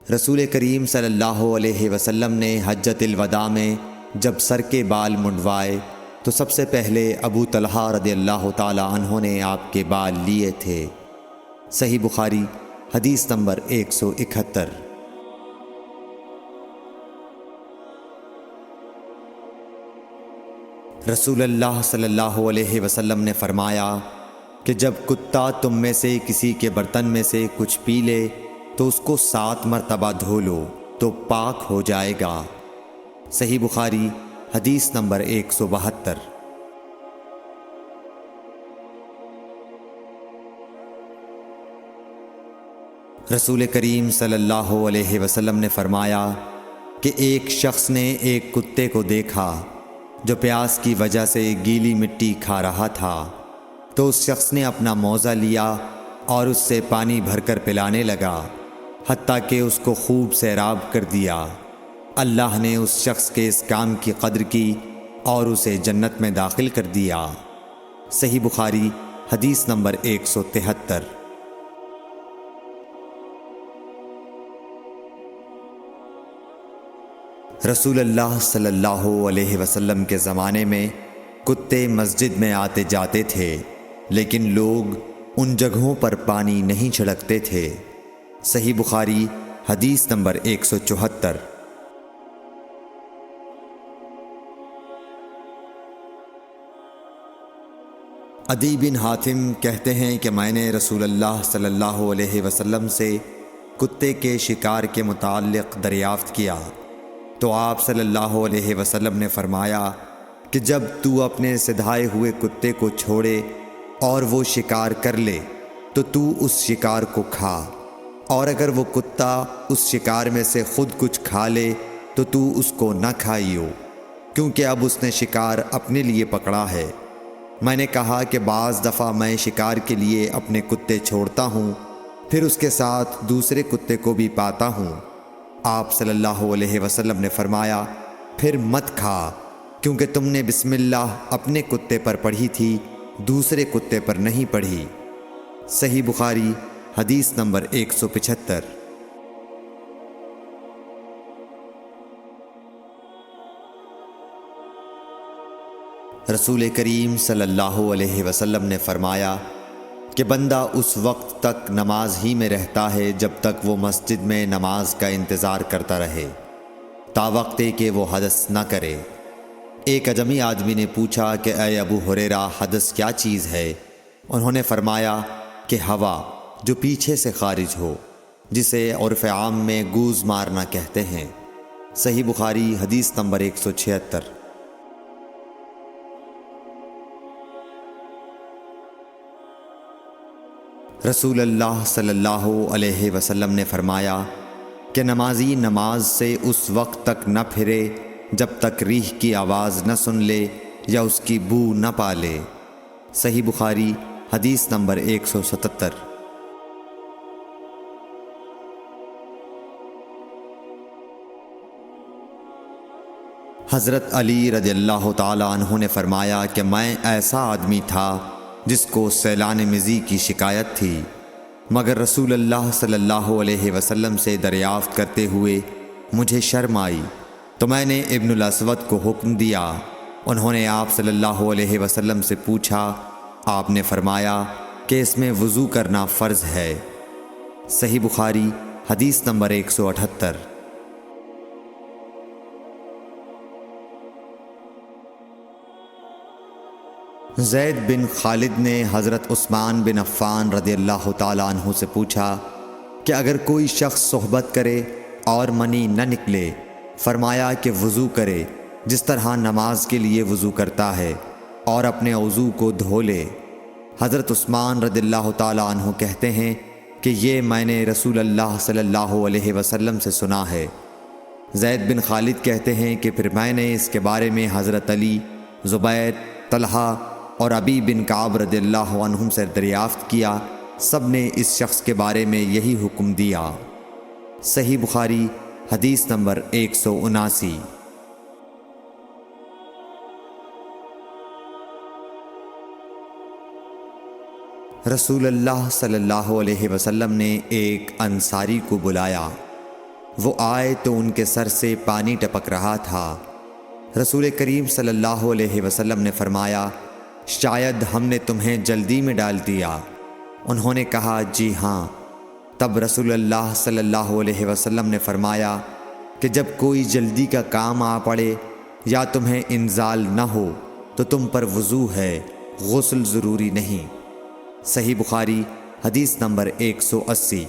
رسول کریم صلی اللہ علیہ وسلم نے حجۃ الوداع میں جب سر کے بال منڈوائے تو سب سے پہلے ابو طلحہ رضی اللہ تعالی عنہ نے آپ کے بال لیے تھے۔ صحیح بخاری حدیث نمبر 171۔ رسول اللہ صلی اللہ علیہ وسلم نے فرمایا کہ جب کتا تم میں سے کسی کے برتن میں سے کچھ پی لے تو اس کو 7 مرتبہ دھو لو تو پاک ہو جائے گا۔ صحیح بخاری حدیث نمبر 172۔ رسول کریم صلی اللہ علیہ وسلم نے فرمایا کہ ایک شخص نے ایک کتے کو دیکھا جو پیاس کی وجہ سے گیلی مٹی کھا رہا تھا، تو اس شخص نے اپنا موزہ لیا اور اس سے پانی بھر کر پلانے لگا حتیٰ کہ اس کو خوب سیراب کر دیا۔ اللہ نے اس شخص کے اس کام کی قدر کی اور اسے جنت میں داخل کر دیا۔ صحیح بخاری حدیث نمبر 173۔ رسول اللہ صلی اللہ علیہ وسلم کے زمانے میں کتے مسجد میں آتے جاتے تھے، لیکن لوگ ان جگہوں پر پانی نہیں چھڑکتے تھے۔ صحیح بخاری حدیث نمبر 174۔ عدی بن حاتم کہتے ہیں کہ میں نے رسول اللہ صلی اللہ علیہ وسلم سے کتے کے شکار کے متعلق دریافت کیا تو آپ صلی اللہ علیہ وسلم نے فرمایا کہ جب تو اپنے سدھائے ہوئے کتے کو چھوڑے اور وہ شکار کر لے تو تو اس شکار کو کھا، اور اگر وہ کتا اس شکار میں سے خود کچھ کھا لے تو تو اس کو نہ کھائیو، کیونکہ اب اس نے شکار اپنے لیے پکڑا ہے۔ میں نے کہا کہ بعض دفعہ میں شکار کے لیے اپنے کتے چھوڑتا ہوں، پھر اس کے ساتھ دوسرے کتے کو بھی پاتا ہوں۔ آپ صلی اللہ علیہ وسلم نے فرمایا پھر مت کھا، کیونکہ تم نے بسم اللہ اپنے کتے پر پڑھی تھی، دوسرے کتے پر نہیں پڑھی۔ صحیح بخاری حدیث نمبر 175۔ رسول کریم صلی اللہ علیہ وسلم نے فرمایا کہ بندہ اس وقت تک نماز ہی میں رہتا ہے جب تک وہ مسجد میں نماز کا انتظار کرتا رہے، تا وقت کہ وہ حدث نہ کرے۔ ایک اجمی آدمی نے پوچھا کہ اے ابو ہریرہ، حدث کیا چیز ہے؟ انہوں نے فرمایا کہ ہوا جو پیچھے سے خارج ہو، جسے عرف عام میں گوز مارنا کہتے ہیں۔ صحیح بخاری حدیث نمبر 176۔ رسول اللہ صلی اللہ علیہ وسلم نے فرمایا کہ نمازی نماز سے اس وقت تک نہ پھرے جب تک ریح کی آواز نہ سن لے یا اس کی بو نہ پا لے۔ صحیح بخاری حدیث نمبر 177۔ حضرت علی رضی اللہ تعالی عنہ نے فرمایا کہ میں ایسا آدمی تھا جس کو سیلان مزی کی شکایت تھی، مگر رسول اللہ صلی اللہ علیہ وسلم سے دریافت کرتے ہوئے مجھے شرم آئی تو میں نے ابن الاسود کو حکم دیا۔ انہوں نے آپ صلی اللہ علیہ وسلم سے پوچھا، آپ نے فرمایا کہ اس میں وضو کرنا فرض ہے۔ صحیح بخاری حدیث نمبر 178۔ زید بن خالد نے حضرت عثمان بن عفان رضی اللہ تعالیٰ عنہ سے پوچھا کہ اگر کوئی شخص صحبت کرے اور منی نہ نکلے، فرمایا کہ وضو کرے جس طرح نماز کے لیے وضو کرتا ہے اور اپنے وضو کو دھو لے۔ حضرت عثمان رضی اللہ تعالیٰ عنہ کہتے ہیں کہ یہ میں نے رسول اللہ صلی اللہ علیہ وسلم سے سنا ہے۔ زید بن خالد کہتے ہیں کہ پھر میں نے اس کے بارے میں حضرت علی، زبیر، طلحہ اور ابی بن کعب رضی اللہ عنہم سے دریافت کیا، سب نے اس شخص کے بارے میں یہی حکم دیا۔ صحیح بخاری حدیث نمبر 179۔ رسول اللہ صلی اللہ علیہ وسلم نے ایک انصاری کو بلایا وہ آئے تو ان کے سر سے پانی ٹپک رہا تھا۔ رسول کریم صلی اللہ علیہ وسلم نے فرمایا، شاید ہم نے تمہیں جلدی میں ڈال دیا۔ انہوں نے کہا، جی ہاں۔ تب رسول اللہ صلی اللہ علیہ وسلم نے فرمایا کہ جب کوئی جلدی کا کام آ پڑے یا تمہیں انزال نہ ہو تو تم پر وضو ہے، غسل ضروری نہیں۔ صحیح بخاری حدیث نمبر 180۔